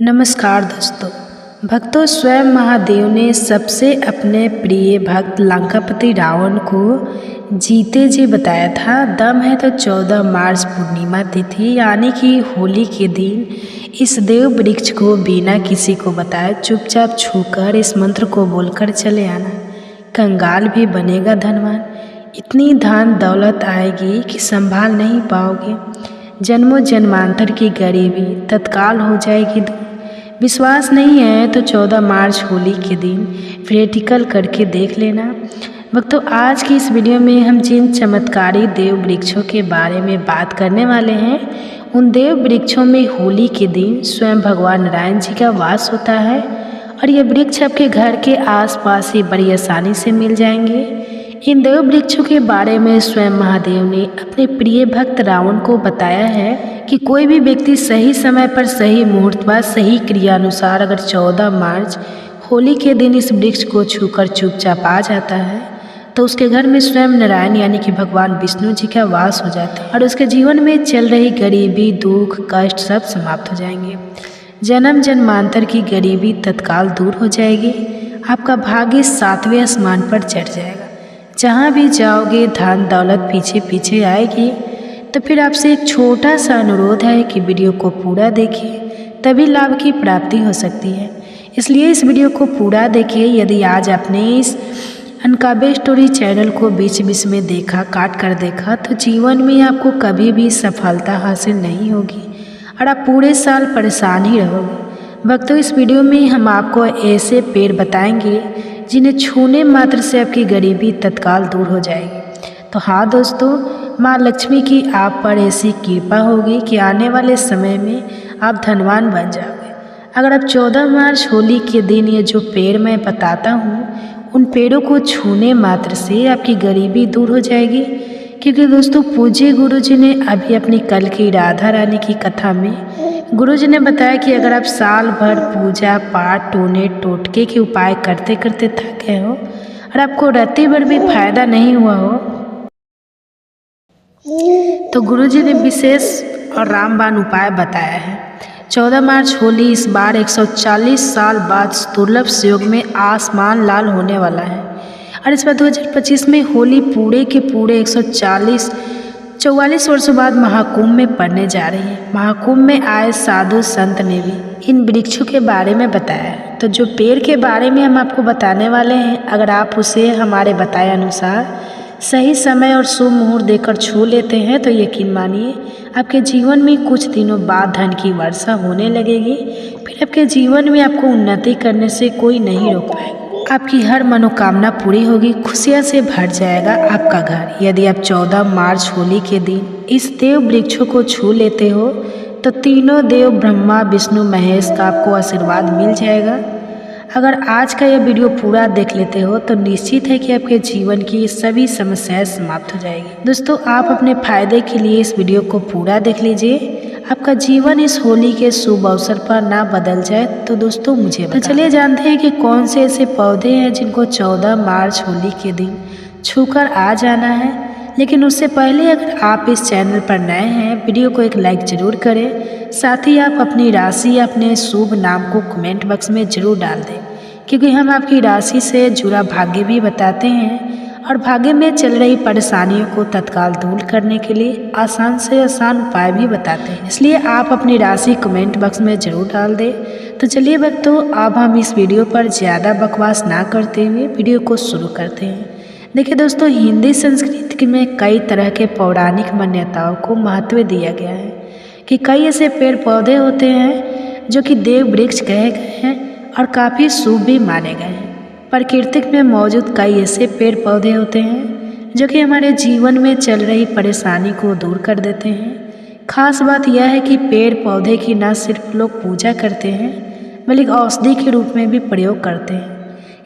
नमस्कार दोस्तों। भक्तों, स्वयं महादेव ने सबसे अपने प्रिय भक्त लंकापति रावण को जीते जी बताया था, दम है तो 14 मार्च पूर्णिमा तिथि यानी कि होली के दिन इस देव वृक्ष को बिना किसी को बताए चुपचाप छूकर इस मंत्र को बोलकर चले आना। कंगाल भी बनेगा धनवान। इतनी धन दौलत आएगी कि संभाल नहीं पाओगे। जन्मों जन्मांतर की गरीबी तत्काल हो जाएगी दूर। विश्वास नहीं है तो 14 मार्च होली के दिन प्रैक्टिकल करके देख लेना। भक्तों, आज की इस वीडियो में हम जिन चमत्कारी देव वृक्षों के बारे में बात करने वाले हैं, उन देव वृक्षों में होली के दिन स्वयं भगवान नारायण जी का वास होता है और ये वृक्ष आपके घर के आसपास ही बड़ी आसानी से मिल जाएंगे। इन देव वृक्षों के बारे में स्वयं महादेव ने अपने प्रिय भक्त रावण को बताया है कि कोई भी व्यक्ति सही समय पर सही मुहूर्त पर सही क्रिया अनुसार अगर 14 मार्च होली के दिन इस वृक्ष को छूकर चुपचाप आ जाता है तो उसके घर में स्वयं नारायण यानी कि भगवान विष्णु जी का वास हो जाता है और उसके जीवन में चल रही गरीबी, दुख, कष्ट सब समाप्त हो जाएंगे। जन्म जन्मांतर की गरीबी तत्काल दूर हो जाएगी। आपका भाग्य 7वें आसमान पर चढ़ जाएगा। जहाँ भी जाओगे धन दौलत पीछे पीछे आएगी। तो फिर आपसे एक छोटा सा अनुरोध है कि वीडियो को पूरा देखिए, तभी लाभ की प्राप्ति हो सकती है। इसलिए इस वीडियो को पूरा देखिए। यदि आज आपने इस अनकाबे स्टोरी चैनल को बीच बीच में देखा, काट कर देखा, तो जीवन में आपको कभी भी सफलता हासिल नहीं होगी और आप पूरे साल परेशान ही रहोगे। भक्तों, इस वीडियो में हम आपको ऐसे पेड़ बताएंगे जिन्हें छूने मात्र से आपकी गरीबी तत्काल दूर हो जाएगी। तो हाँ दोस्तों, माँ लक्ष्मी की आप पर ऐसी कृपा होगी कि आने वाले समय में आप धनवान बन जाओगे। अगर आप 14 मार्च होली के दिन ये जो पेड़ मैं बताता हूँ, उन पेड़ों को छूने मात्र से आपकी गरीबी दूर हो जाएगी। क्योंकि दोस्तों, पूज्य गुरु जी ने अभी अपनी कल की राधा रानी की कथा में गुरु जी ने बताया कि अगर आप साल भर पूजा पाठ टोने टोटके के उपाय करते करते थक गए हो और आपको रत्ती भर भी फायदा नहीं हुआ हो, तो गुरु जी ने विशेष और रामबाण उपाय बताया है। 14 मार्च होली इस बार 140 साल बाद दुर्लभ संयोग में आसमान लाल होने वाला है और इस बार 2025 में होली पूरे के पूरे 144 वर्षों बाद महाकुंभ में पड़ने जा रही है। महाकुंभ में आए साधु संत ने भी इन वृक्षों के बारे में बताया है। तो जो पेड़ के बारे में हम आपको बताने वाले हैं, अगर आप उसे हमारे बताए अनुसार सही समय और शुभ मुहूर्त देकर छू लेते हैं तो यकीन मानिए आपके जीवन में कुछ दिनों बाद धन की वर्षा होने लगेगी। फिर आपके जीवन में आपको उन्नति करने से कोई नहीं रोक पाएगा। आपकी हर मनोकामना पूरी होगी, खुशियाँ से भर जाएगा आपका घर। यदि आप 14 मार्च होली के दिन इस देव वृक्षों को छू लेते हो तो तीनों देव ब्रह्मा विष्णु महेश का आपको आशीर्वाद मिल जाएगा। अगर आज का यह वीडियो पूरा देख लेते हो तो निश्चित है कि आपके जीवन की सभी समस्याएं समाप्त हो जाएगी। दोस्तों, आप अपने फायदे के लिए इस वीडियो को पूरा देख लीजिए। आपका जीवन इस होली के शुभ अवसर पर ना बदल जाए तो दोस्तों मुझे तो चलिए जानते हैं कि कौन से ऐसे पौधे हैं जिनको 14 मार्च होली के दिन छूकर आ जाना है। लेकिन उससे पहले अगर आप इस चैनल पर नए हैं, वीडियो को एक लाइक जरूर करें। साथ ही आप अपनी राशि या अपने शुभ नाम को कमेंट बॉक्स में जरूर डाल दें, क्योंकि हम आपकी राशि से जुड़ा भाग्य भी बताते हैं और भाग्य में चल रही परेशानियों को तत्काल दूर करने के लिए आसान से आसान उपाय भी बताते हैं। इसलिए आप अपनी राशि कमेंट बॉक्स में जरूर डाल दें। तो चलिए भक्तों, अब हम इस वीडियो पर ज़्यादा बकवास ना करते हुए वीडियो को शुरू करते हैं। देखिए दोस्तों, हिंदी संस्कृति में कई तरह के पौराणिक मान्यताओं को महत्व दिया गया है कि कई ऐसे पेड़ पौधे होते हैं जो कि देव वृक्ष कहे गए हैं और काफ़ी शुभ भी माने गए हैं। प्रकृति में मौजूद कई ऐसे पेड़ पौधे होते हैं जो कि हमारे जीवन में चल रही परेशानी को दूर कर देते हैं। खास बात यह है कि पेड़ पौधे की न सिर्फ लोग पूजा करते हैं बल्कि औषधि के रूप में भी प्रयोग करते हैं।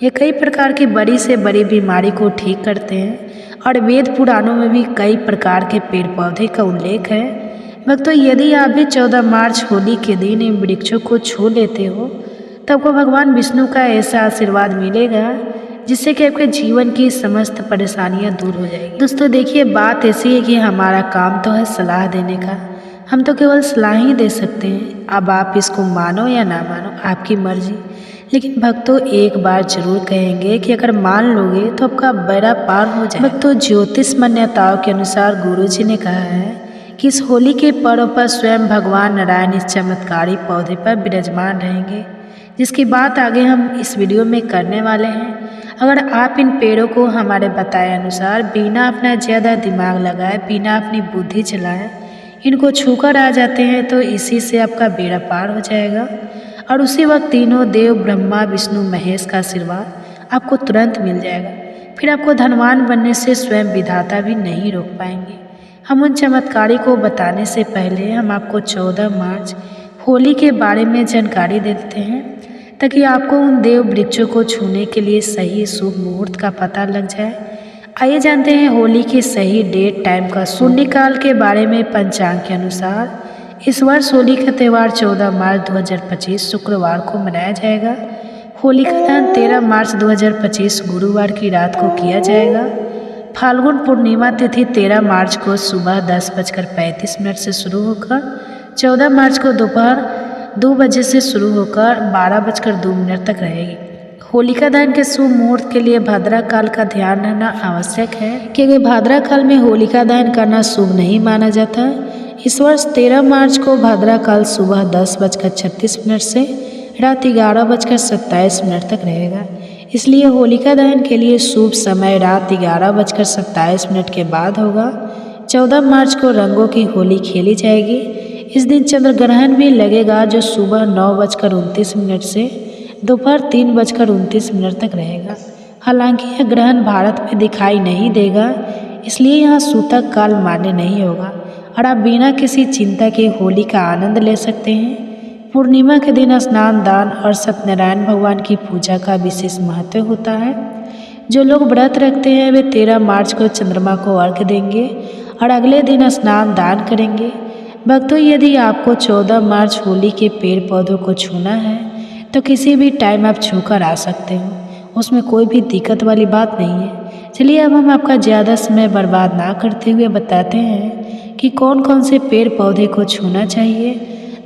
ये कई प्रकार की बड़ी से बड़ी बीमारी को ठीक करते हैं और वेद पुराणों में भी कई प्रकार के पेड़ पौधे का उल्लेख है। भक्तों, यदि आप भी 14 मार्च होली के दिन इन वृक्षों को छू लेते हो तो आपको भगवान विष्णु का ऐसा आशीर्वाद मिलेगा जिससे कि आपके जीवन की समस्त परेशानियां दूर हो जाएगी। दोस्तों देखिए, बात ऐसी है कि हमारा काम तो है सलाह देने का, हम तो केवल सलाह ही दे सकते हैं। अब आप इसको मानो या ना मानो, आपकी मर्जी। लेकिन भक्तों एक बार जरूर कहेंगे कि अगर मान लोगे तो आपका बेड़ा पार हो जाए। भक्तों ज्योतिष मान्यताओं के अनुसार गुरुजी ने कहा है कि इस होली के पर्व पर स्वयं भगवान नारायण इस चमत्कारी पौधे पर विराजमान रहेंगे, जिसकी बात आगे हम इस वीडियो में करने वाले हैं। अगर आप इन पेड़ों को हमारे बताए अनुसार बिना अपना ज़्यादा दिमाग लगाए, बिना अपनी बुद्धि चलाए इनको छूकर आ जाते हैं तो इसी से आपका बेड़ा पार हो जाएगा और उसी वक्त तीनों देव ब्रह्मा विष्णु महेश का आशीर्वाद आपको तुरंत मिल जाएगा। फिर आपको धनवान बनने से स्वयं विधाता भी नहीं रोक पाएंगे। हम उन चमत्कारी को बताने से पहले हम आपको 14 मार्च होली के बारे में जानकारी दे देते हैं, ताकि आपको उन देव वृक्षों को छूने के लिए सही शुभ मुहूर्त का पता लग जाए। आइए जानते हैं होली के सही डेट टाइम का शून्यकाल के बारे में। पंचांग के अनुसार इस वर्ष होली का त्यौहार 14 मार्च 2025 शुक्रवार को मनाया जाएगा। होली का दहन 13 मार्च 2025 गुरुवार की रात को किया जाएगा। फाल्गुन पूर्णिमा तिथि 13 मार्च को सुबह 10:35 से शुरू होकर 14 मार्च को दोपहर 2 बजे से शुरू होकर 12:02 तक रहेगी। होलिका दहन के शुभ मुहूर्त के लिए भाद्रा काल का ध्यान रखना आवश्यक है, क्योंकि भाद्रा काल में होलिका दहन करना शुभ नहीं माना जाता। इस वर्ष 13 मार्च को भाद्रा काल सुबह 10:36 से रात 11:27 तक रहेगा। इसलिए होलिका दहन के लिए शुभ समय रात 11:27 के बाद होगा। 14 मार्च को रंगों की होली खेली जाएगी। इस दिन चंद्र ग्रहण भी लगेगा, जो सुबह 9:29 से दोपहर 3:29 तक रहेगा। हालांकि यह ग्रहण भारत में दिखाई नहीं देगा, इसलिए यहाँ सूतक काल मान्य नहीं होगा और आप बिना किसी चिंता के होली का आनंद ले सकते हैं। पूर्णिमा के दिन स्नान, दान और सत्यनारायण भगवान की पूजा का विशेष महत्व होता है। जो लोग व्रत रखते हैं वे 13 मार्च को चंद्रमा को अर्घ्य देंगे और अगले दिन स्नान दान करेंगे। भक्तों यदि आपको 14 मार्च होली के पेड़ पौधों को छूना है तो किसी भी टाइम आप छूकर आ सकते हो, उसमें कोई भी दिक्कत वाली बात नहीं है। चलिए अब हम आपका ज़्यादा समय बर्बाद ना करते हुए बताते हैं कि कौन कौन से पेड़ पौधे को छूना चाहिए।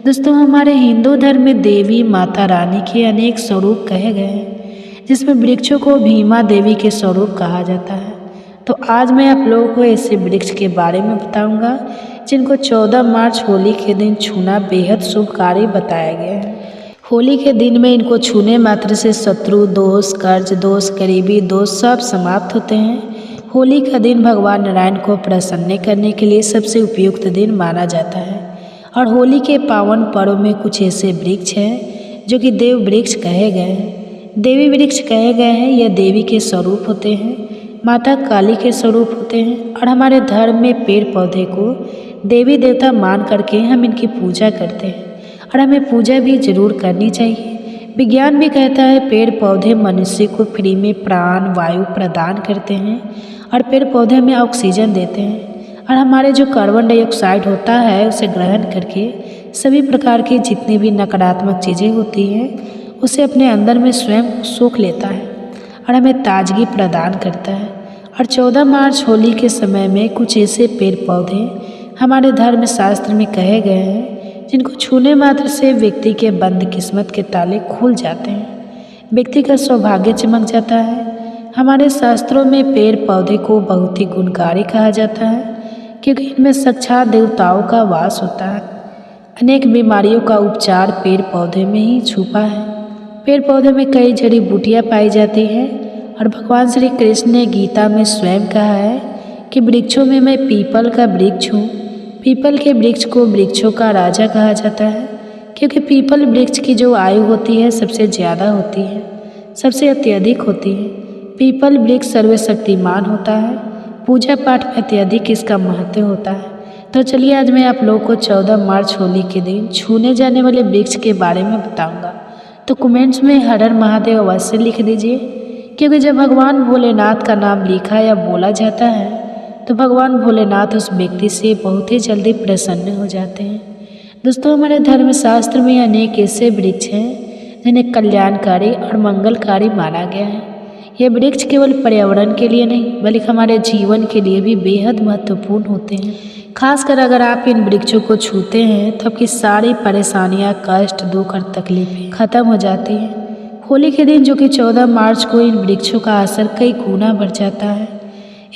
दोस्तों हमारे हिंदू धर्म में देवी माता रानी के अनेक स्वरूप कहे गए हैं, जिसमें वृक्षों को भीमा देवी के स्वरूप कहा जाता है। तो आज मैं आप लोगों को ऐसे वृक्ष के बारे में बताऊंगा जिनको 14 मार्च होली के दिन छूना बेहद शुभकारी बताया गया है। होली के दिन में इनको छूने मात्र से शत्रु दोष, कर्ज दोष, गरीबी दोष सब समाप्त होते हैं। होली का दिन भगवान नारायण को प्रसन्न करने के लिए सबसे उपयुक्त दिन माना जाता है और होली के पावन पर्व में कुछ ऐसे वृक्ष हैं जो कि देव वृक्ष कहे गए हैं, देवी वृक्ष कहे गए हैं। यह देवी के स्वरूप होते हैं, माता काली के स्वरूप होते हैं और हमारे धर्म में पेड़ पौधे को देवी देवता मान करके हम इनकी पूजा करते हैं और हमें पूजा भी जरूर करनी चाहिए। विज्ञान भी कहता है पेड़ पौधे मनुष्य को फ्री में प्राण वायु प्रदान करते हैं और पेड़ पौधे में ऑक्सीजन देते हैं और हमारे जो कार्बन डाइऑक्साइड होता है उसे ग्रहण करके सभी प्रकार की जितनी भी नकारात्मक चीज़ें होती हैं उसे अपने अंदर में स्वयं सोख लेता है और हमें ताजगी प्रदान करता है। और 14 मार्च होली के समय में कुछ ऐसे पेड़ पौधे हमारे धर्म शास्त्र में कहे गए हैं जिनको छूने मात्र से व्यक्ति के बंद किस्मत के ताले खुल जाते हैं, व्यक्ति का सौभाग्य चमक जाता है। हमारे शास्त्रों में पेड़ पौधे को बहुत ही गुणकारी कहा जाता है, क्योंकि इनमें साक्षात देवताओं का वास होता है। अनेक बीमारियों का उपचार पेड़ पौधे में ही छुपा है। पेड़ पौधे में कई जड़ी बूटियाँ पाई जाती हैं और भगवान श्री कृष्ण ने गीता में स्वयं कहा है कि वृक्षों में मैं पीपल का वृक्ष हूँ। पीपल के वृक्ष को वृक्षों का राजा कहा जाता है, क्योंकि पीपल वृक्ष की जो आयु होती है सबसे ज़्यादा होती है, सबसे अत्यधिक होती है। पीपल वृक्ष सर्वशक्तिमान होता है, पूजा पाठ में अत्यधिक इसका महत्व होता है। तो चलिए आज मैं आप लोगों को 14 मार्च होली के दिन छूने जाने वाले वृक्ष के बारे में बताऊंगा। तो कमेंट्स में हर हर महादेव अवश्य लिख दीजिए, क्योंकि जब भगवान भोलेनाथ का नाम लिखा या बोला जाता है तो भगवान भोलेनाथ उस व्यक्ति से बहुत ही जल्दी प्रसन्न हो जाते हैं। दोस्तों हमारे धर्मशास्त्र में अनेक ऐसे वृक्ष हैं जिन्हें कल्याणकारी और मंगलकारी माना गया है। ये वृक्ष केवल पर्यावरण के लिए नहीं बल्कि हमारे जीवन के लिए भी बेहद महत्वपूर्ण होते हैं, खासकर अगर आप इन वृक्षों को छूते हैं तो आपकी सारी परेशानियां, कष्ट, दुख और तकलीफें खत्म हो जाती हैं। होली के दिन जो कि 14 मार्च को इन वृक्षों का असर कई गुना बढ़ जाता है।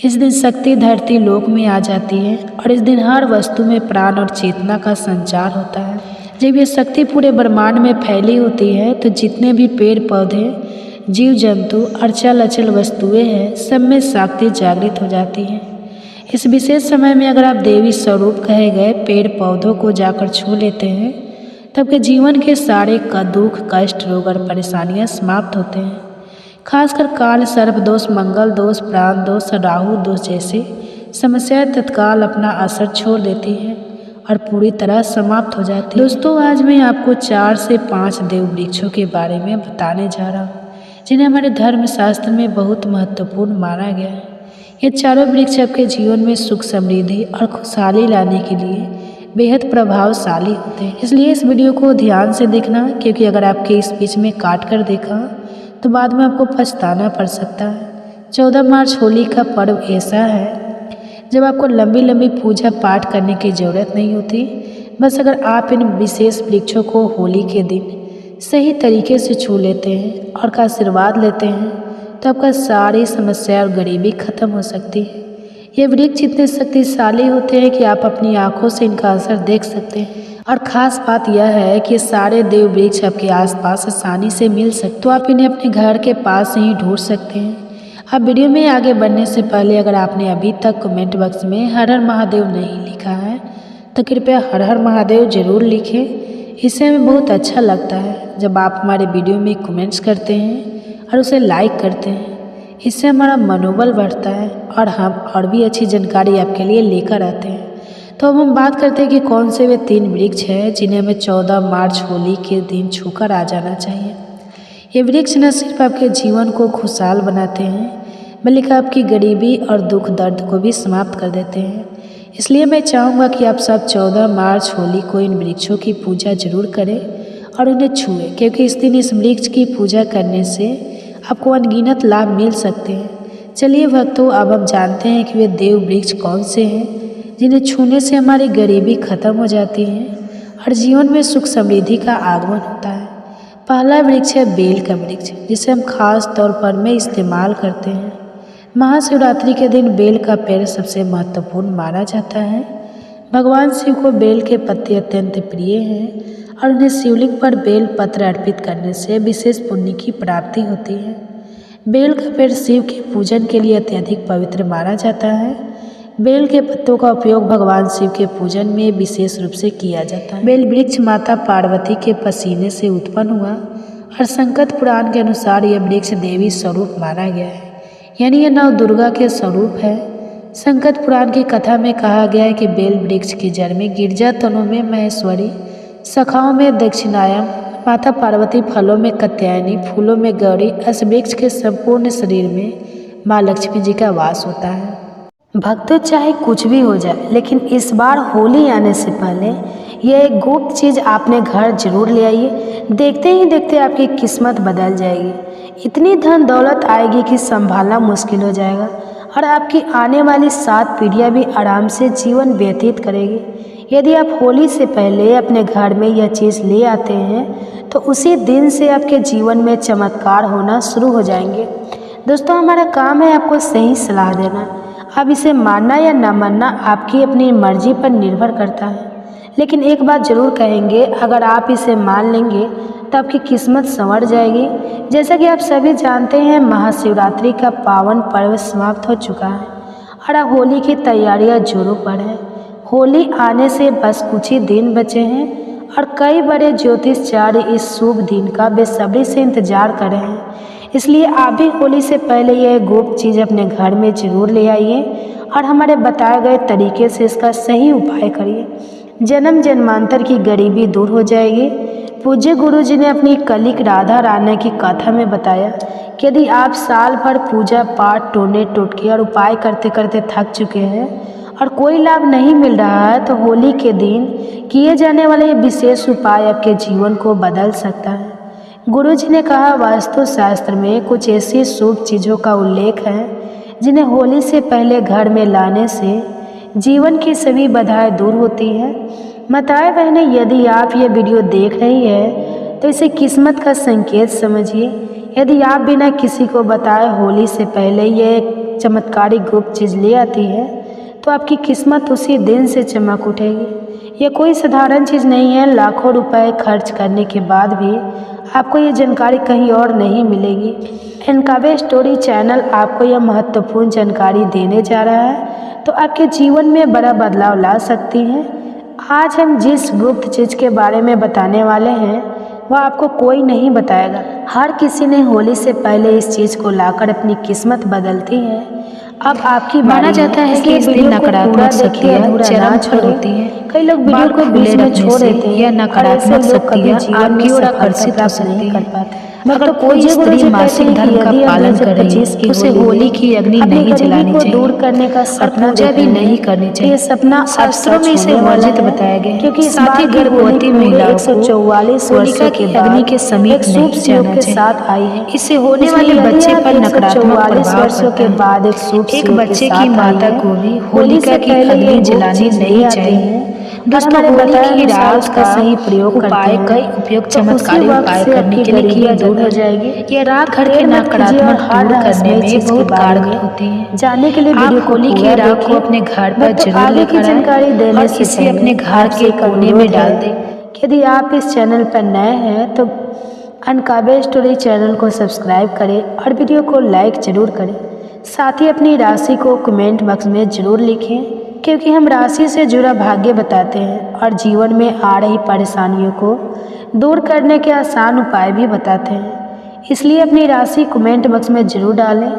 इस दिन शक्ति धरती लोक में आ जाती है और इस दिन हर वस्तु में प्राण और चेतना का संचार होता है। जब ये शक्ति पूरे ब्रह्मांड में फैली होती है तो जितने भी पेड़ पौधे, जीव जंतु और चल अचल वस्तुएं हैं, सब में शक्ति जागृत हो जाती है। इस विशेष समय में अगर आप देवी स्वरूप कहे गए पेड़ पौधों को जाकर छू लेते हैं तो आपके जीवन के सारे दुख, कष्ट, रोग और परेशानियां समाप्त होते हैं। खासकर काल, सर्प दोष, मंगल दोष, प्राण दोष और राहु दोष जैसी समस्याएं तत्काल अपना असर छोड़ देती है और पूरी तरह समाप्त हो जाती है। दोस्तों, आज मैं आपको 4 से 5 देव वृक्षों के बारे में बताने जा रहा हूँ जिन्हें हमारे धर्मशास्त्र में बहुत महत्वपूर्ण माना गया है। ये चारों वृक्ष आपके जीवन में सुख, समृद्धि और खुशहाली लाने के लिए बेहद प्रभावशाली होते हैं। इसलिए इस वीडियो को ध्यान से देखना, क्योंकि अगर आपके इस बीच में काट कर देखा तो बाद में आपको पछताना पड़ सकता है। 14 मार्च होली का पर्व ऐसा है जब आपको लंबी लंबी पूजा पाठ करने की ज़रूरत नहीं होती। बस अगर आप इन विशेष वृक्षों को होली के दिन सही तरीके से छू लेते हैं और का आशीर्वाद लेते हैं तो आपका सारी समस्या और गरीबी खत्म हो सकती है। ये वृक्ष इतने शक्तिशाली होते हैं कि आप अपनी आंखों से इनका असर देख सकते हैं। और ख़ास बात यह है कि सारे देव वृक्ष आपके आसपास आसानी से मिल सकते, तो आप इन्हें अपने घर के पास ही ढूंढ सकते हैं। अब वीडियो में आगे बढ़ने से पहले अगर आपने अभी तक कमेंट बॉक्स में हर हर महादेव नहीं लिखा है तो कृपया हर हर महादेव ज़रूर लिखें। इससे हमें बहुत अच्छा लगता है जब आप हमारे वीडियो में कमेंट्स करते हैं और उसे लाइक करते हैं। इससे हमारा मनोबल बढ़ता है और हम और भी अच्छी जानकारी आपके लिए लेकर आते हैं। तो अब हम बात करते हैं कि कौन से वे 3 वृक्ष हैं जिन्हें हमें 14 मार्च होली के दिन छूकर आ जाना चाहिए। ये वृक्ष न सिर्फ आपके जीवन को खुशहाल बनाते हैं बल्कि आपकी गरीबी और दुख दर्द को भी समाप्त कर देते हैं। इसलिए मैं चाहूँगा कि आप सब 14 मार्च होली को इन वृक्षों की पूजा जरूर करें और उन्हें छुएं, क्योंकि इस दिन इस वृक्ष की पूजा करने से आपको अनगिनत लाभ मिल सकते हैं। चलिए भक्तों, अब हम जानते हैं कि वे देव वृक्ष कौन से हैं जिन्हें छूने से हमारी गरीबी खत्म हो जाती है और जीवन में सुख समृद्धि का आगमन होता है। पहला वृक्ष है बेल का वृक्ष, जिसे हम खास तौर पर में इस्तेमाल करते हैं। महाशिवरात्रि के दिन बेल का पेड़ सबसे महत्वपूर्ण माना जाता है। भगवान शिव को बेल के पत्ते अत्यंत प्रिय हैं और उन्हें शिवलिंग पर बेल पत्र अर्पित करने से विशेष पुण्य की प्राप्ति होती है। बेल का पेड़ शिव के पूजन के लिए अत्यधिक पवित्र माना जाता है। बेल के पत्तों का उपयोग भगवान शिव के पूजन में विशेष रूप से किया जाता है। बेल वृक्ष माता पार्वती के पसीने से उत्पन्न हुआ और संकट पुराण के अनुसार यह वृक्ष देवी स्वरूप माना गया है, यानी यह नव दुर्गा के स्वरूप है। संकट पुराण की कथा में कहा गया है कि बेल वृक्ष की जड़ में गिरजा तनों में महेश्वरी, शाखाओं में दक्षिणायन, माता पार्वती, फलों में कात्यायनी, फूलों में गौरी, इस वृक्ष के संपूर्ण शरीर में माँ लक्ष्मी जी का वास होता है। भक्तों, चाहे कुछ भी हो जाए, लेकिन इस बार होली आने से पहले यह एक गुप्त चीज़ आपने घर जरूर ले आइए। देखते ही देखते आपकी किस्मत बदल जाएगी। इतनी धन दौलत आएगी कि संभालना मुश्किल हो जाएगा और आपकी आने वाली 7 पीढ़ियाँ भी आराम से जीवन व्यतीत करेगी। यदि आप होली से पहले अपने घर में यह चीज़ ले आते हैं तो उसी दिन से आपके जीवन में चमत्कार होना शुरू हो जाएंगे। दोस्तों, हमारा काम है आपको सही सलाह देना। अब इसे मानना या न मानना आपकी अपनी मर्जी पर निर्भर करता है, लेकिन एक बात जरूर कहेंगे, अगर आप इसे मान लेंगे तो आपकी किस्मत संवर जाएगी। जैसा कि आप सभी जानते हैं, महाशिवरात्रि का पावन पर्व समाप्त हो चुका है और अब होली की तैयारियां जोरों पर है। होली आने से बस कुछ ही दिन बचे हैं और कई बड़े ज्योतिषचार्य इस शुभ दिन का बेसब्री से इंतजार कर रहे हैं। इसलिए आप भी होली से पहले यह गुप्त चीज़ अपने घर में जरूर ले आइए और हमारे बताए गए तरीके से इसका सही उपाय करिए। जन्म जन्मांतर की गरीबी दूर हो जाएगी। पूज्य गुरु जी ने अपनी कलिक राधा रानी की कथा में बताया कि यदि आप साल भर पूजा पाठ, टोने टोटके और उपाय करते करते थक चुके हैं और कोई लाभ नहीं मिल रहा है, तो होली के दिन किए जाने वाले विशेष उपाय आपके जीवन को बदल सकता है। गुरु जी ने कहा, वास्तु शास्त्र में कुछ ऐसी शुभ चीज़ों का उल्लेख है जिन्हें होली से पहले घर में लाने से जीवन की सभी बाधाएं दूर होती हैं। माताएं बहनें, यदि आप ये वीडियो देख रही है तो इसे किस्मत का संकेत समझिए। यदि आप बिना किसी को बताए होली से पहले ये एक चमत्कारी गुप्त चीज़ ले आती है तो आपकी किस्मत उसी दिन से चमक उठेगी। यह कोई साधारण चीज़ नहीं है। लाखों रुपए खर्च करने के बाद भी आपको ये जानकारी कहीं और नहीं मिलेगी। एनकाबे स्टोरी चैनल आपको यह महत्वपूर्ण जानकारी देने जा रहा है तो आपके जीवन में बड़ा बदलाव ला सकती है। आज हम जिस गुप्त चीज़ के बारे में बताने वाले हैं वह आपको कोई नहीं बताएगा। हर किसी ने होली से पहले इस चीज़ को लाकर अपनी किस्मत बदलती है। अब आपकी माना जाता है कि इस दिन नकारात्मक शक्तियाँ चरम पर होती हैं। कई लोग वीडियो को बीच में छोड़ देते हैं। यह नकारात्मक शक्तियाँ आपकी ओर आकर्षित हो सकती हैं। अगर कोई स्त्री मासिक धर्म का पालन कर रही है उसे होली की अग्नि नहीं जलानी चाहिए दूर करने का और पूजा भी नहीं करनी चाहिए। सपना शास्त्रों में इसे वर्जित बताया गया, क्योंकि साथ ही गर्भवती महिलाओं को 144 होलिका की अग्नि के समीप नहीं जाना चाहिए। इससे होने वाले बच्चे पर नकारात्मक प्रभाव पड़ता है। एक बच्चे की माता को भी होलिका की अग्नि जलानी नहीं चाहिए। दोस्तों, होली की रात का सही प्रयोग उपाय कई उपयोग चमत्कारी उपाय करने के लिए किया दूर हो जाएगी। यह रात घर के नकारात्मक दूर करने में बहुत कारगर होती है। जानने के लिए आप होली की रात को अपने घर पर जरूर लेकर आएं और इसे अपने घर के कोने में डाल दें। यदि आप इस चैनल पर नए हैं तो अनकाबे स्टोरी चैनल को सब्सक्राइब करें और वीडियो को लाइक जरूर करें। साथ ही अपनी राशि को कमेंट बॉक्स में जरूर लिखें, क्योंकि हम राशि से जुड़ा भाग्य बताते हैं और जीवन में आ रही परेशानियों को दूर करने के आसान उपाय भी बताते हैं। इसलिए अपनी राशि कमेंट बॉक्स में जरूर डालें।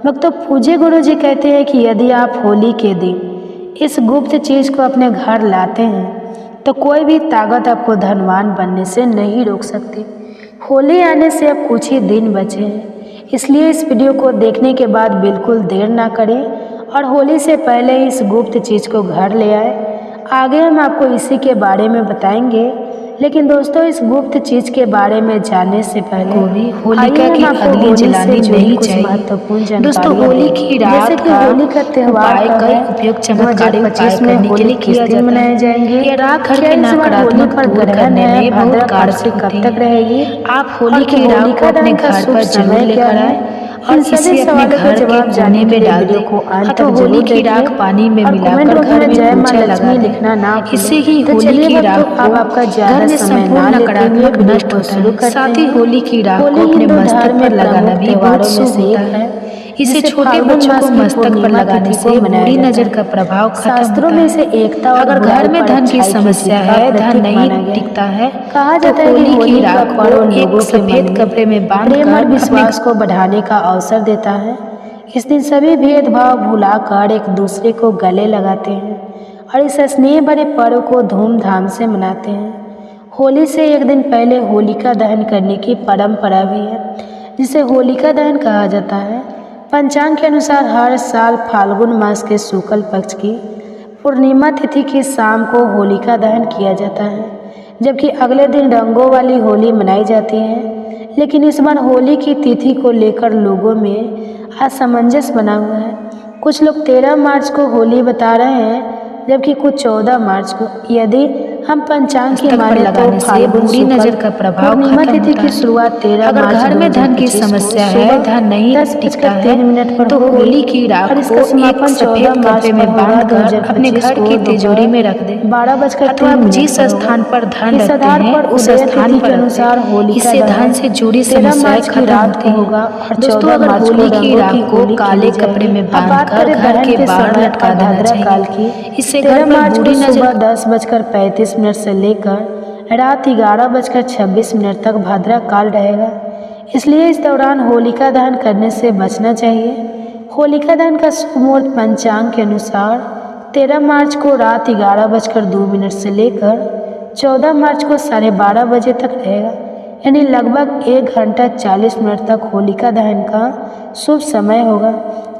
भक्तों, पूज्य गुरु जी कहते हैं कि यदि आप होली के दिन इस गुप्त चीज़ को अपने घर लाते हैं तो कोई भी ताकत आपको धनवान बनने से नहीं रोक सकती। होली आने से अब कुछ ही दिन बचे हैं, इसलिए इस वीडियो को देखने के बाद बिल्कुल देर ना करें और होली से पहले इस गुप्त चीज़ को घर ले आए। आगे हम आपको इसी के बारे में बताएंगे, लेकिन दोस्तों इस गुप्त चीज़ के बारे में जानने से पहले भी होलिका की अग्नि जलानी नहीं चाहिए। महत्वपूर्ण दोस्तों, होली की रात का होली का त्योहार कई उपयोग चमत्कारी उपाय करने के लिए किया जाता है। मनाए जाएंगे। यह रात घर के नकारात्मक दूर करने में बहुत कारगर होती है। आप होली की रात को अपने घर पर जरूर लेकर आए और इसे अपने घर के कोने में डाल दें अथवा होली की राख पानी में मिलाकर घर में पोछा लगा दें। इससे ही होली की राख को घर में संपूर्ण नकारात्मक नष्ट होता है। साथ ही होली की राख को अपने मस्तक पर लगाना भी बहुत शुभ होता है। इसे छोटे बच्चों को मस्तक पर लगाने से बुरी नजर का प्रभाव खत्म होता है। अगर घर में धन की समस्या है, धन नहीं टिकता है, कहा जाता है होली की राख को एक सफेद कपड़े में बांधकर विश्वास को बढ़ाने का अवसर देता है। इस दिन सभी भेदभाव भुलाकर एक दूसरे को गले लगाते हैं और इस स्नेह भरे पर्व को धूमधाम से मनाते हैं। होली से एक दिन पहले होलिका दहन करने की परंपरा भी है, जिसे होलिका दहन कहा जाता है। पंचांग के अनुसार हर साल फाल्गुन मास के शुक्ल पक्ष की पूर्णिमा तिथि की शाम को होलिका दहन किया जाता है, जबकि अगले दिन रंगों वाली होली मनाई जाती है। लेकिन इस बार होली की तिथि को लेकर लोगों में असमंजस बना हुआ है। कुछ लोग 13 मार्च को होली बता रहे हैं, जबकि कुछ 14 मार्च को। यदि हम पंचांग की माने लगाने से बुरी नजर का प्रभाव खत्म तिथि की शुरुआत 13 अगर मार्च घर में धन की समस्या है, धन नहीं टिकता है, तो होली की राख को एक सफेद कपड़े में बांधकर अपने घर की तिजोरी में रख दे। 12 अथवा जिस स्थान पर धन रखते हैं उस स्थान पर अनुसार इससे धन से जुड़ी समस्याएं खत्म होती हैं। दोस्तों, अगर होली की राख को काले कपड़े में बांधकर घर के बाहर लटका देना चाहिए। इससे घर पर बुरी नजर 10:35 से लेकर रात 11:26 तक भद्रा काल रहेगा। इसलिए इस दौरान होलिका दहन करने से बचना चाहिए। होलिका दहन का शुभ मुहूर्त पंचांग के अनुसार 13 मार्च को रात 11:02 से लेकर 14 मार्च को 12:30 बजे तक रहेगा, यानी लगभग 1 घंटा 40 मिनट तक होलिका दहन का शुभ समय होगा।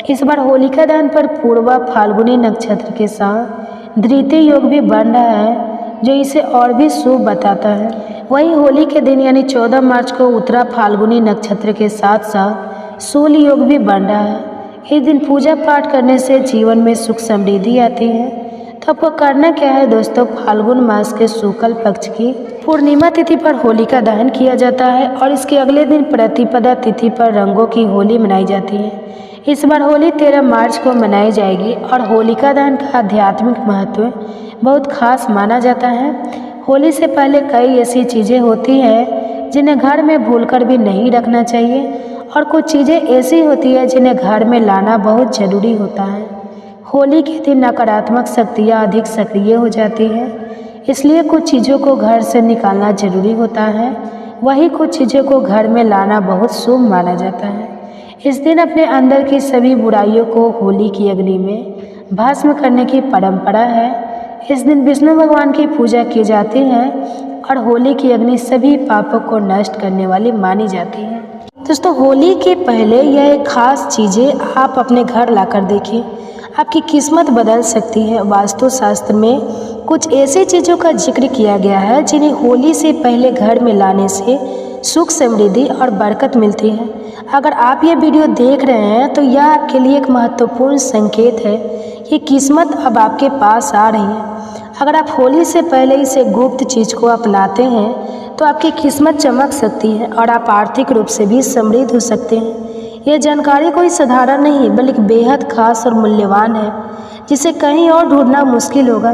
इस बार होलिका दहन पर पूर्वा फाल्गुनी नक्षत्र के साथ धृति योग भी बन रहा है, जो इसे और भी शुभ बताता है। वहीं होली के दिन यानी 14 मार्च को उत्तरा फाल्गुनी नक्षत्र के साथ साथ सूल योग भी बन रहा है। इस दिन पूजा पाठ करने से जीवन में सुख समृद्धि आती है। तो आपको करना क्या है दोस्तों, फाल्गुन मास के शुक्ल पक्ष की पूर्णिमा तिथि पर होलिका दहन किया जाता है और इसके अगले दिन प्रतिपदा तिथि पर रंगों की होली मनाई जाती है। इस बार होली 13 मार्च को मनाई जाएगी और होलिका दहन का आध्यात्मिक महत्व बहुत खास माना जाता है। होली से पहले कई ऐसी चीज़ें होती हैं जिन्हें घर में भूलकर भी नहीं रखना चाहिए और कुछ चीज़ें ऐसी होती है जिन्हें घर में लाना बहुत ज़रूरी होता है। होली के दिन नकारात्मक शक्तियाँ अधिक सक्रिय हो जाती हैं, इसलिए कुछ चीज़ों को घर से निकालना जरूरी होता है। वहीं कुछ चीज़ों को घर में लाना बहुत शुभ माना जाता है। इस दिन अपने अंदर की सभी बुराइयों को होली की अग्नि में भस्म करने की परंपरा है। इस दिन विष्णु भगवान की पूजा की जाती है और होली की अग्नि सभी पापों को नष्ट करने वाली मानी जाती है। दोस्तों, होली के पहले यह एक खास चीज़ें आप अपने घर लाकर देखिए, आपकी किस्मत बदल सकती है। वास्तुशास्त्र में कुछ ऐसी चीज़ों का जिक्र किया गया है जिन्हें होली से पहले घर में लाने से सुख समृद्धि और बरकत मिलती है। अगर आप ये वीडियो देख रहे हैं तो यह आपके लिए एक महत्वपूर्ण संकेत है कि किस्मत अब आपके पास आ रही है। अगर आप होली से पहले इसे गुप्त चीज़ को अपनाते हैं तो आपकी किस्मत चमक सकती है और आप आर्थिक रूप से भी समृद्ध हो सकते हैं। यह जानकारी कोई साधारण नहीं बल्कि बेहद खास और मूल्यवान है, जिसे कहीं और ढूंढना मुश्किल होगा।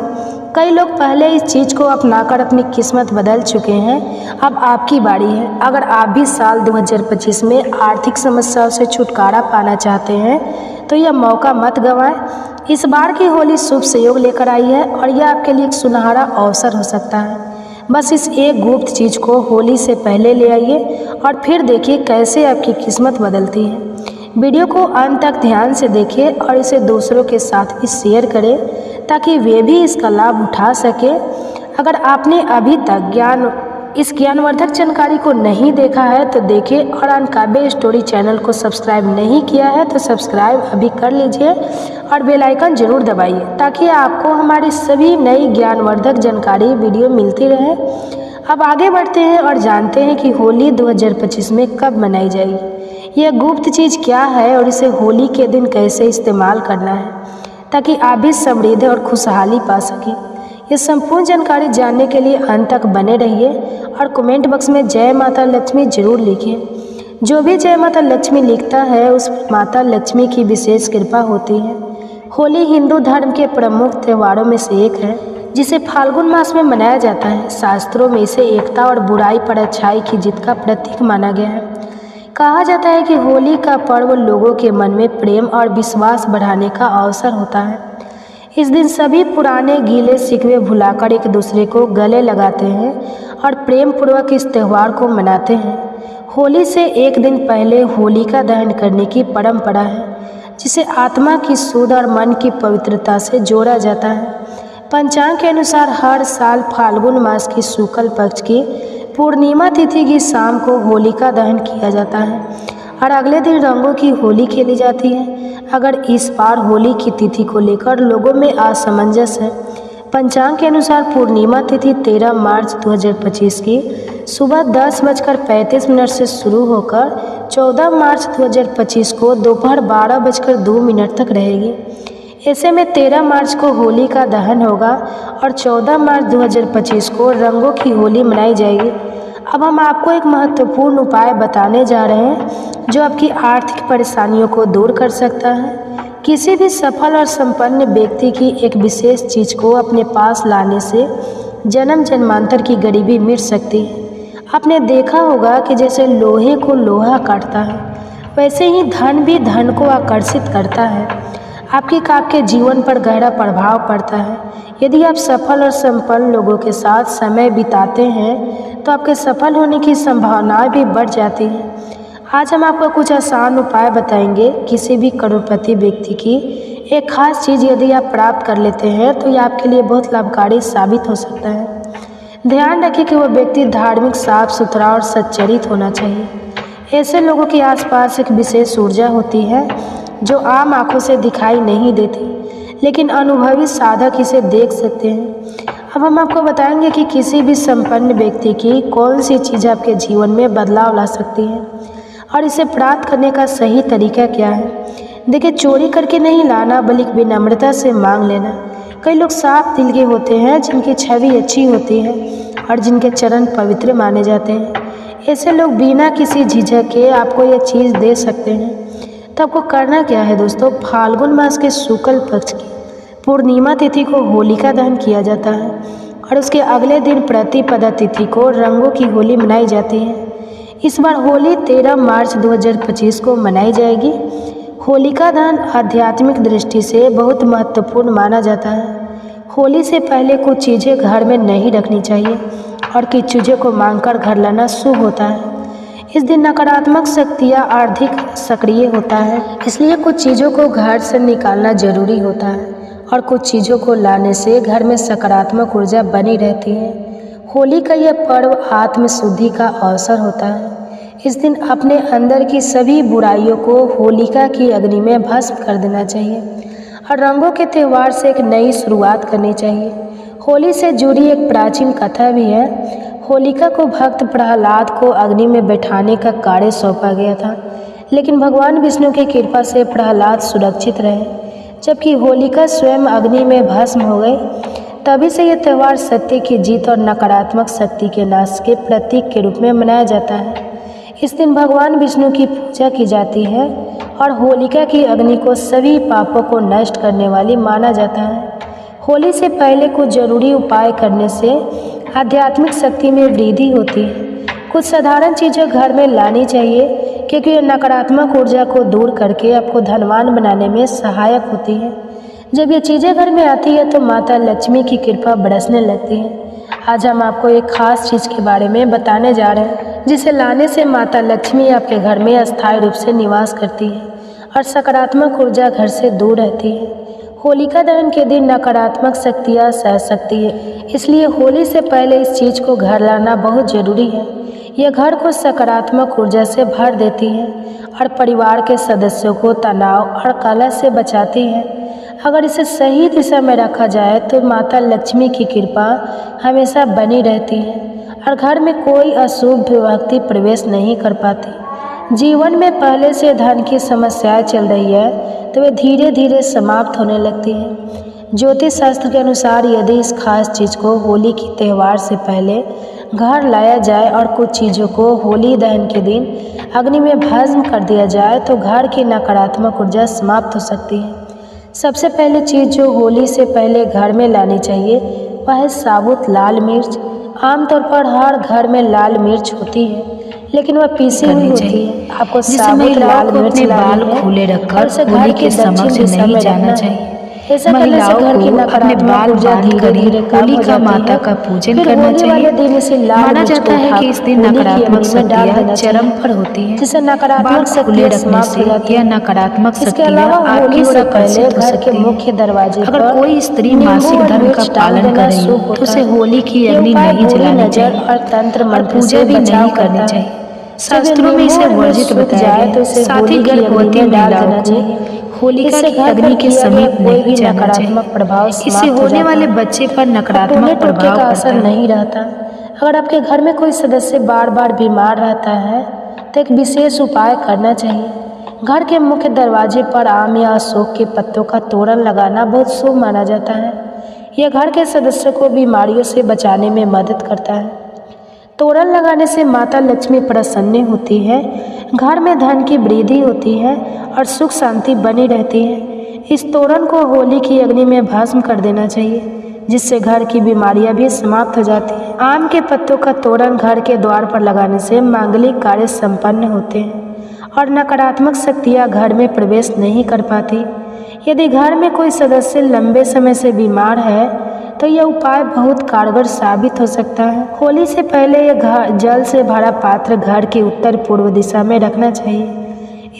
कई लोग पहले इस चीज़ को अपनाकर अपनी किस्मत बदल चुके हैं। अब आपकी बारी है। अगर आप भी साल 2025 में आर्थिक समस्याओं से छुटकारा पाना चाहते हैं तो यह मौका मत गंवाएं। इस बार की होली शुभ सहयोग लेकर आई है और यह आपके लिए एक सुनहरा अवसर हो सकता है। बस इस एक गुप्त चीज़ को होली से पहले ले आइए और फिर देखिए कैसे आपकी किस्मत बदलती है। वीडियो को अंत तक ध्यान से देखिए और इसे दूसरों के साथ भी शेयर करें ताकि वे भी इसका लाभ उठा सके। अगर आपने अभी तक इस ज्ञानवर्धक जानकारी को नहीं देखा है तो देखिए और अनकाव्य स्टोरी चैनल को सब्सक्राइब नहीं किया है तो सब्सक्राइब अभी कर लीजिए और बेल आइकन जरूर दबाइए ताकि आपको हमारी सभी नई ज्ञानवर्धक जानकारी वीडियो मिलती रहे। अब आगे बढ़ते हैं और जानते हैं कि होली 2025 में कब मनाई जाएगी, यह गुप्त चीज़ क्या है और इसे होली के दिन कैसे इस्तेमाल करना है ताकि आप भी समृद्ध और खुशहाली पा सकें। ये संपूर्ण जानकारी जानने के लिए अंत तक बने रहिए और कमेंट बॉक्स में जय माता लक्ष्मी जरूर लिखिए। जो भी जय माता लक्ष्मी लिखता है उस पर माता लक्ष्मी की विशेष कृपा होती है। होली हिंदू धर्म के प्रमुख त्योहारों में से एक है जिसे फाल्गुन मास में मनाया जाता है। शास्त्रों में इसे एकता और बुराई पर अच्छाई की जीत का प्रतीक माना गया है। कहा जाता है कि होली का पर्व लोगों के मन में प्रेम और विश्वास बढ़ाने का अवसर होता है। इस दिन सभी पुराने गीले शिकवे भुलाकर एक दूसरे को गले लगाते हैं और प्रेम पूर्वक इस त्यौहार को मनाते हैं। होली से एक दिन पहले होलिका दहन करने की परंपरा है जिसे आत्मा की शुद्ध और मन की पवित्रता से जोड़ा जाता है। पंचांग के अनुसार हर साल फाल्गुन मास की शुक्ल पक्ष की पूर्णिमा तिथि की शाम को होलिका दहन किया जाता है और अगले दिन रंगों की होली खेली जाती है। अगर इस बार होली की तिथि को लेकर लोगों में असमंजस है। पंचांग के अनुसार पूर्णिमा तिथि 13 मार्च 2025 की सुबह 10:35 से शुरू होकर 14 मार्च 2025 को दोपहर 12:02 तक रहेगी। ऐसे में 13 मार्च को होली का दहन होगा और 14 मार्च 2025 को रंगों की होली मनाई जाएगी। अब हम आपको एक महत्वपूर्ण उपाय बताने जा रहे हैं जो आपकी आर्थिक परेशानियों को दूर कर सकता है। किसी भी सफल और संपन्न व्यक्ति की एक विशेष चीज़ को अपने पास लाने से जन्म जन्मांतर की गरीबी मिट सकती है। आपने देखा होगा कि जैसे लोहे को लोहा काटता है वैसे ही धन भी धन को आकर्षित करता है। आपके जीवन पर गहरा प्रभाव पड़ता है। यदि आप सफल और संपन्न लोगों के साथ समय बिताते हैं तो आपके सफल होने की संभावनाएं भी बढ़ जाती हैं। आज हम आपको कुछ आसान उपाय बताएंगे। किसी भी करोड़पति व्यक्ति की एक खास चीज़ यदि आप प्राप्त कर लेते हैं तो यह आपके लिए बहुत लाभकारी साबित हो सकता है। ध्यान रखिए कि वह व्यक्ति धार्मिक, साफ सुथरा और सच्चरित्र होना चाहिए। ऐसे लोगों के आसपास एक विशेष ऊर्जा होती है जो आम आंखों से दिखाई नहीं देती, लेकिन अनुभवी साधक इसे देख सकते हैं। अब हम आपको बताएंगे कि किसी भी संपन्न व्यक्ति की कौन सी चीज़ आपके जीवन में बदलाव ला सकती है और इसे प्राप्त करने का सही तरीका क्या है। देखिए, चोरी करके नहीं लाना बल्कि विनम्रता से मांग लेना। कई लोग साफ दिल के होते हैं, जिनकी छवि अच्छी होती है और जिनके चरण पवित्र माने जाते हैं। ऐसे लोग बिना किसी झिझक के आपको ये चीज़ दे सकते हैं। तो आपको करना क्या है दोस्तों, फाल्गुन मास के शुक्ल पक्ष की पूर्णिमा तिथि को होलिका दहन किया जाता है और उसके अगले दिन प्रतिपदा तिथि को रंगों की होली मनाई जाती है। इस बार होली 13 मार्च 2025 को मनाई जाएगी। होलिका दहन आध्यात्मिक दृष्टि से बहुत महत्वपूर्ण माना जाता है। होली से पहले कुछ चीज़ें घर में नहीं रखनी चाहिए और कुछ चीज़ों को मांगकर घर लाना शुभ होता है। इस दिन नकारात्मक शक्तियाँ अधिक सक्रिय होता है, इसलिए कुछ चीज़ों को घर से निकालना जरूरी होता है और कुछ चीज़ों को लाने से घर में सकारात्मक ऊर्जा बनी रहती है। होली का यह पर्व आत्मशुद्धि का अवसर होता है। इस दिन अपने अंदर की सभी बुराइयों को होलिका की अग्नि में भस्म कर देना चाहिए और रंगों के त्यौहार से एक नई शुरुआत करनी चाहिए। होली से जुड़ी एक प्राचीन कथा भी है। होलिका को भक्त प्रहलाद को अग्नि में बैठाने का कार्य सौंपा गया था, लेकिन भगवान विष्णु की कृपा से प्रहलाद सुरक्षित रहे, जबकि होलिका स्वयं अग्नि में भस्म हो गई। तभी से यह त्यौहार सत्य की जीत और नकारात्मक शक्ति के नाश के प्रतीक के रूप में मनाया जाता है। इस दिन भगवान विष्णु की पूजा की जाती है और होलिका की अग्नि को सभी पापों को नष्ट करने वाली माना जाता है। होली से पहले कुछ जरूरी उपाय करने से आध्यात्मिक शक्ति में वृद्धि होती है। कुछ साधारण चीज़ें घर में लानी चाहिए, क्योंकि ये नकारात्मक ऊर्जा को दूर करके आपको धनवान बनाने में सहायक होती है। जब ये चीज़ें घर में आती है तो माता लक्ष्मी की कृपा बरसने लगती है। आज हम आपको एक खास चीज़ के बारे में बताने जा रहे हैं, जिसे लाने से माता लक्ष्मी आपके घर में अस्थायी रूप से निवास करती है और सकारात्मक ऊर्जा घर से दूर रहती है। होलिका दहन के दिन नकारात्मक शक्तियाँ सह सकती है, इसलिए होली से पहले इस चीज़ को घर लाना बहुत ज़रूरी है। यह घर को सकारात्मक ऊर्जा से भर देती है और परिवार के सदस्यों को तनाव और कलह से बचाती है। अगर इसे सही दिशा में रखा जाए तो माता लक्ष्मी की कृपा हमेशा बनी रहती है और घर में कोई अशुभ व्यक्ति प्रवेश नहीं कर पाती। जीवन में पहले से धन की समस्याएं चल रही है तो वे धीरे धीरे समाप्त होने लगती हैं। ज्योतिष शास्त्र के अनुसार यदि इस खास चीज़ को होली की त्यौहार से पहले घर लाया जाए और कुछ चीज़ों को होली दहन के दिन अग्नि में भस्म कर दिया जाए तो घर की नकारात्मक ऊर्जा समाप्त हो सकती है। सबसे पहले चीज़ जो होली से पहले घर में लानी चाहिए वह है साबुत लाल मिर्च। आमतौर पर हर घर में लाल मिर्च होती है, लेकिन वह पीसी हुई होती है। आपको साबुत लाल मिर्च बाल खुले रखकर होली के समक्ष नहीं जाना चाहिए। महिलाओं को अपने बाल बांध कर होलिका माता का पूजन करना चाहिए। माना जाता है कि इस दिन नकारात्मक शक्तियाँ चरम पर होती हैं। जिसे नकारात्मक खुले रखने से या नकारात्मक शक्तियाँ आपकी ओर आकर्षित हो सकती हैं। मुख्य दरवाजे अगर कोई स्त्री मासिक धर्म का पालन कर रही है तो उसे होली की अग्नि नहीं जलानी चाहिए और पूजा भी नहीं करनी चाहिए। शास्त्रों में इसे वर्जित बताया गया है। साथ ही गर्भवती महिलाओं को होलिका की अग्नि के समीप नहीं जाना चाहिए। इससे होने वाले बच्चे पर नकारात्मक प्रभाव पड़ता है। नहीं रहता। अगर आपके घर में कोई सदस्य बार बार बीमार रहता है तो एक विशेष उपाय करना चाहिए। घर के मुख्य दरवाजे पर आम या अशोक के पत्तों का तोरण लगाना बहुत शुभ माना जाता है। यह घर के सदस्यों को बीमारियों से बचाने में मदद करता है। तोरण लगाने से माता लक्ष्मी प्रसन्न होती है, घर में धन की वृद्धि होती है और सुख शांति बनी रहती है। इस तोरण को होली की अग्नि में भस्म कर देना चाहिए, जिससे घर की बीमारियां भी समाप्त हो जाती हैं। आम के पत्तों का तोरण घर के द्वार पर लगाने से मांगलिक कार्य संपन्न होते हैं और नकारात्मक शक्तियां घर में प्रवेश नहीं कर पाती। यदि घर में कोई सदस्य लंबे समय से बीमार है तो यह उपाय बहुत कारगर साबित हो सकता है। होली से पहले यह जल से भरा पात्र घर की उत्तर पूर्व दिशा में रखना चाहिए।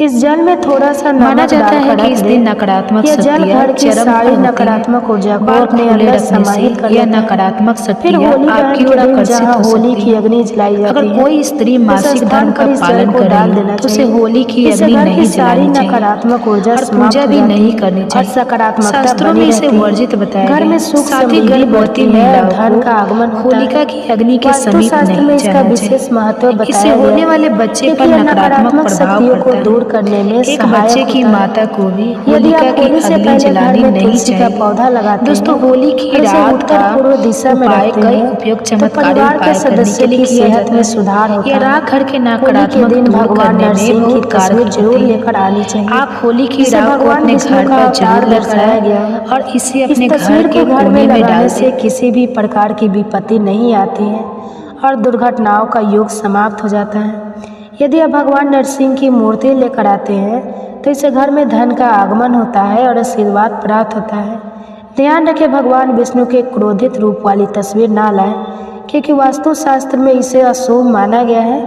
इस जल में थोड़ा सा माना जाता है कि इस दिन नकारात्मक शक्तियाँ सारी नकारात्मक ऊर्जा को अपने अंदर समाहित कर या नकारात्मक शक्तियाँ आपकी ओर आकर्षित हो होली की अग्नि जलाई जाती है। अगर कोई स्त्री मासिक धर्म का पालन कर रही है तो उसे होली की अग्नि नहीं जलानी चाहिए नकारात्मक ऊर्जा और पूजा भी नहीं करनी चाहिए। सकारात्मकता शास्त्रों में इसे वर्जित बताया घर में सुख साथ ही गर्भवती महिलाओं धन का आगमन होलिका की अग्नि के समीप नहीं जाना चाहिए। इससे होने वाले बच्चे पर नकारात्मक प्रभाव पड़ता है। दूर करने में एक बच्चे की माता को भी होलिका की अग्नि जलानी नहीं चाहिए। पौधा लगाते दोस्तों, होली की रात का पूर्व दिशा में उपाय रखते कई हैं उपयुक्त तो चमत्कारी परिवार के उपाय करने के सदस्यों लिए की किया सेहत जाता में है। सुधार होता यह है। राख घर के होली के नकारात्मक दिन दूर भगवान करने में नरसिंह की बहुत कारगर तस्वीर जरूर होती है। लेकर आनी चाहिए। आप होली की जिसे राख को भगवान अपने विष्णु घर का पर अवतार जरूर लेकर दर्शाया गया आए है। और इसे इस अपने घर तस्वीर के को घर में कोने में लगाने डाल से दें। किसी भी प्रकार की विपत्ति नहीं आती है और दुर्घटनाओं का योग समाप्त हो जाता है। यदि आप भगवान नरसिंह की मूर्ति लेकर आते हैं तो इससे घर में धन का आगमन होता है और आशीर्वाद प्राप्त होता है। ध्यान रखें, भगवान विष्णु के क्रोधित रूप वाली तस्वीर ना लाएं, क्योंकि वास्तु शास्त्र में इसे अशुभ माना गया है।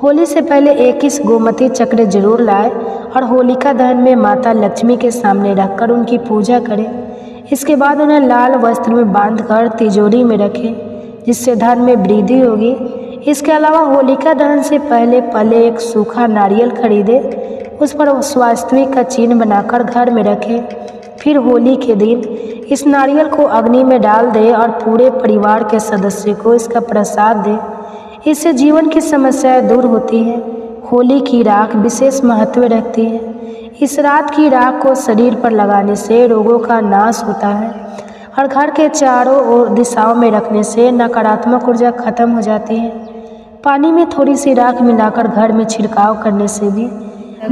होली से पहले 21 गोमती चक्र जरूर लाएं और होलिका दहन में माता लक्ष्मी के सामने रखकर उनकी पूजा करें। इसके बाद उन्हें लाल वस्त्र में बांधकर तिजोरी में रखें, जिससे धन में वृद्धि होगी। इसके अलावा होलिका दहन से पहले एक सूखा नारियल खरीदे, उस पर स्वास्तिक का चिन्ह बनाकर घर में रखें। फिर होली के दिन इस नारियल को अग्नि में डाल दें और पूरे परिवार के सदस्यों को इसका प्रसाद दें। इससे जीवन की समस्याएं दूर होती हैं। होली की राख विशेष महत्व रखती है। इस रात की राख को शरीर पर लगाने से रोगों का नाश होता है और घर के चारों ओर दिशाओं में रखने से नकारात्मक ऊर्जा खत्म हो जाती है। पानी में थोड़ी सी राख मिलाकर घर में छिड़काव करने से भी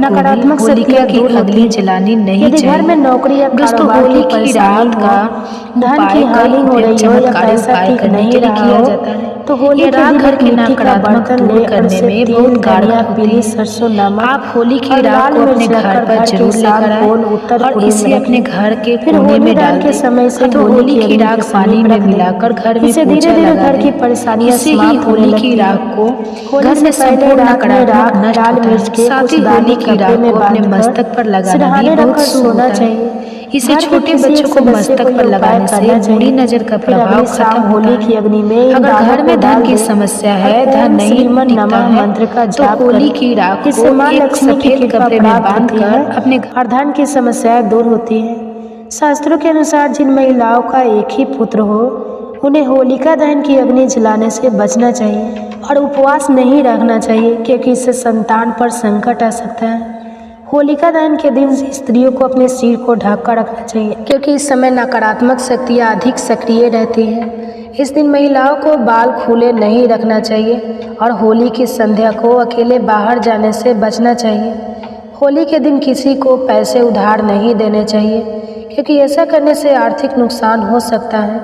नकारात्मक होलिका की अग्नि जलानी नहीं यदि चाहिए। घर में नौकरी या दोस्तों, कारोबार होली की की परेशानी रात हो, का धन की हानि हो रही हो या पैसा ठीक नहीं रहा किया हो, जाता है। तो होली ये के राख दिन घर एक के मिट्टी का नकारात्मक बर्तन दूर ले और करने उससे में तेल, बहुत कारगर धनिया, होती पीली है। सरसों, नमक आप होली की और राख लाल को मिर्च अपने घर रखकर पर घर के जरूर ईशान लेकर कोण आए उत्तर और पूर्व इसे में अपने रखें। घर के फिर कोने होली में दहन डाल के दें समय से अथवा होली होली की की अग्नि राख के पानी समीप में रख दें। मिलाकर घर में इससे धीरे पोछा धीरे लगा घर की दें। परेशानियां इससे ही समाप्त होने होली की लगती राख हैं। को होली घर से में पहले संपूर्ण रात में नकारात्मक नष्ट लाल होता मिर्च है। के साथ कुछ ही दाने होली की कपड़े राख में को अपने बांधकर मस्तक पर लगाना भी सिरहाने बहुत रखकर शुभ सोना होता है। चाहिए। इसे घर के छोटे किसी बच्चों एक को सदस्य मस्तक को पर ये उपाय लगाने से करना बुरी चाहिए। नजर का फिर प्रभाव अगली शाम खत्म होता होली की है। अग्नि में इन अगर दानों घर को में धन डाल की दें समस्या और है, धन ओम नहीं श्रीमन टिकता नमः है, मंत्र का तो जाप होली करें। की राख इससे को माँ एक लक्ष्मी की सफेद कृपा कपड़े में प्राप्त होती बांधकर है अपने और धन की समस्याएं दूर होती हैं। शास्त्रों के अनुसार जिन महिलाओं का एक ही पुत्र हो, उन्हें होलिका दहन की अग्नि जलाने से बचना चाहिए और उपवास नहीं रखना चाहिए, क्योंकि इससे संतान पर संकट आ सकता है। होलिका दहन के दिन स्त्रियों को अपने सिर को ढककर रखना चाहिए, क्योंकि इस समय नकारात्मक शक्तियाँ अधिक सक्रिय रहती हैं। इस दिन महिलाओं को बाल खुले नहीं रखना चाहिए और होली की संध्या को अकेले बाहर जाने से बचना चाहिए। होली के दिन किसी को पैसे उधार नहीं देने चाहिए, क्योंकि ऐसा करने से आर्थिक नुकसान हो सकता है।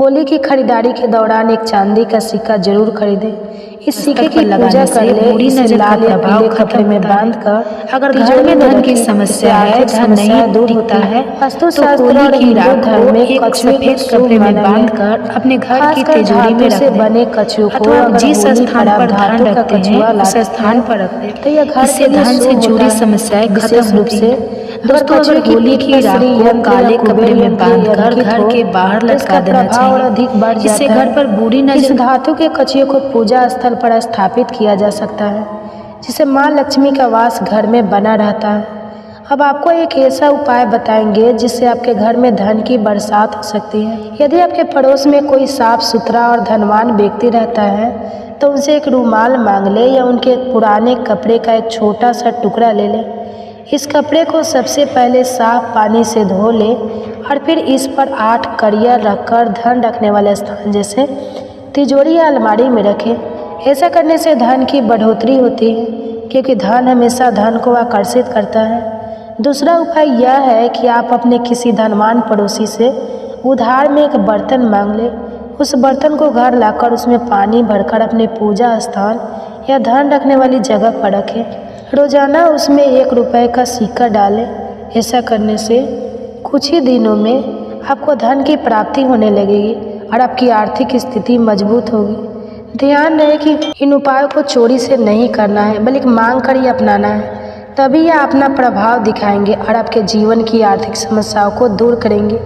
होली की खरीदारी के दौरान एक चांदी का सिक्का जरूर खरीदें। इस सिक्के की पूजा कर ले, बुरी इसे नजर का लाल या प्रभाव पीले खत्म कपड़े में होता है। बांधकर अगर घर तिजोरी में धन की रखें, समस्या इससे है, आर्थिक धन नहीं समस्याएं दूर टिकता होती है, वास्तु तो शास्त्र होली और की हिंदू राख धर्म को में एक कछुए को सफेद शुभ कपड़े में माना गया है। बांधकर अपने घर की खासकर तिजोरी में धातु रख से दें बने कछुओं को अथवा अगर जिस होली स्थान आप पर धन धातु का रखते कछुआ हैं उस लाते स्थान हैं पर रख दें। तो यह घर इससे के लिए धन से शुभ जुड़ी होता है। समस्याएं खत्म विशेष रूप होती से हैं। अगर दोस्तों, कछुए अगर की होली पीठ की पर राख श्री को यंत्र या काले कुबेर कपड़े में यंत्र बांधकर अंकित घर हो के बाहर तो लटका इसका देना प्रभाव और चाहिए। अधिक बढ़ इससे जाता घर पर बुरी है। इस नजर धातु के कछुए को पूजा स्थल पर स्थापित किया जा सकता है, जिससे माँ लक्ष्मी का वास घर में बना रहता है। अब आपको एक ऐसा उपाय बताएंगे जिससे आपके घर में धन की बरसात हो सकती है। यदि आपके पड़ोस में कोई साफ सुथरा और धनवान व्यक्ति रहता है तो उनसे एक रुमाल मांग ले या उनके पुराने कपड़े का एक छोटा सा टुकड़ा ले ले। इस कपड़े को सबसे पहले साफ पानी से धो ले और फिर इस पर 8 कड़िया रखकर धन रखने वाले स्थान जैसे तिजोरी या अलमारी में रखें। ऐसा करने से धन की बढ़ोतरी होती है, क्योंकि धन हमेशा धन को आकर्षित करता है। दूसरा उपाय यह है कि आप अपने किसी धनवान पड़ोसी से उधार में एक बर्तन मांग लें। उस बर्तन को घर लाकर उसमें पानी भरकर अपने पूजा स्थान या धन रखने वाली जगह पर रखें। रोजाना उसमें 1 रुपये का सिक्का डालें। ऐसा करने से कुछ ही दिनों में आपको धन की प्राप्ति होने लगेगी और आपकी आर्थिक स्थिति मजबूत होगी। ध्यान रहे कि इन उपायों को चोरी से नहीं करना है, बल्कि मांग कर ही अपनाना है। तभी यह अपना प्रभाव दिखाएंगे और आपके जीवन की आर्थिक समस्याओं को दूर करेंगे।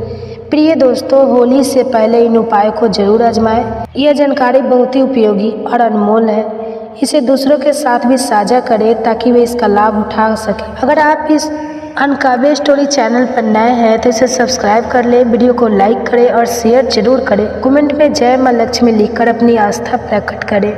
प्रिय दोस्तों, होली से पहले इन उपायों को जरूर आजमाएं। यह जानकारी बहुत ही उपयोगी और अनमोल है। इसे दूसरों के साथ भी साझा करें ताकि वे इसका लाभ उठा सकें। अगर आप इस अनकाव्य स्टोरी चैनल पर नए हैं तो इसे सब्सक्राइब कर लें, वीडियो को लाइक करें और शेयर जरूर करें। कमेंट में जय माँ लक्ष्मी लिखकर अपनी आस्था प्रकट करें।